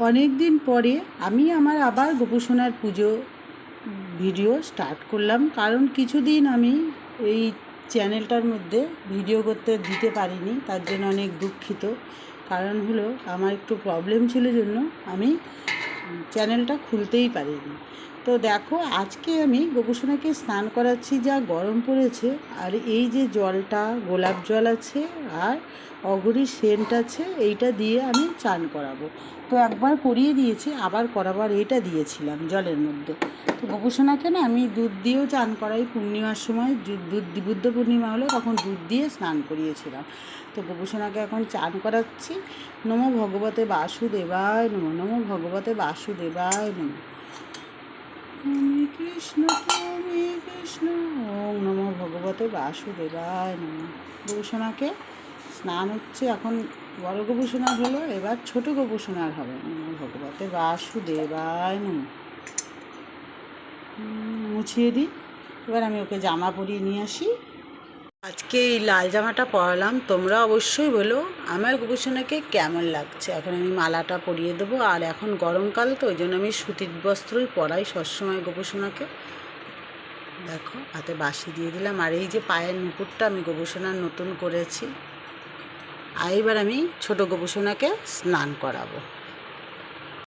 অনেক দিন পরে আমি আমার আবার গোপুসোনার পুজো ভিডিও স্টার্ট করলাম, কারণ কিছুদিন আমি এই চ্যানেলটার মধ্যে ভিডিও করতে দিতে পারিনি, তার জন্য অনেক দুঃখিত। কারণ হলো আমার একটু প্রবলেম ছিল জন্য আমি চ্যানেলটা খুলতেই পারিনি। তো দেখো, আজকে আমি গোপুসোনাকে স্নান করাচ্ছি। যা গরম পড়েছে, আর এই যে জলটা গোলাপ জল আছে আর অঘরি সেন্ট আছে, এইটা দিয়ে আমি চান করাবো। তো একবার করিয়ে দিয়েছি, আবার করাবার এইটা দিয়েছিলাম জলের মধ্যে। তো গোপুসোনাকে না আমি দুধ দিয়েও চান করাই, পূর্ণিমার সময় বুদ্ধ পূর্ণিমা হলো তখন দুধ দিয়ে স্নান করিয়েছিলাম। তো গোপুসোনাকে এখন চান করাচ্ছি। নমো ভগবতে বাসুদেবায় নমঃ, নমো ভগবতে বাসুদেবায় নমঃ। তুমি কৃষ্ণ তুমি কৃষ্ণ, ওম নমো ভগবতে বাসুদেবায় নমঃ। গোপুসোনাকে স্নান হচ্ছে, এখন বড় গোপুসোনার হলো, এবার ছোট গোপুসোনার হবে। নমো ভগবতে বাসুদেবায় নমঃ। মুছিয়ে দিই। এবার আমি ওকে জামা পরিয়ে নিয়ে আসি। আজকে এই লাল জামাটা পরালাম, তোমরা অবশ্যই বলো আমার গোপুসোনাকে কেমন লাগছে। এখন আমি মালাটা পরিয়ে দেবো, আর এখন গরমকাল তো ওই জন্য আমি সুতির বস্ত্রই পরাই সবসময় গোপুসোনাকে। দেখো, হাতে বাসি দিয়ে দিলাম, আর এই যে পায়ের নুপুরটা আমি গোপুসোনার নতুন করেছি। আর এবার আমি ছোটো গোপুসোনাকে স্নান করাবো।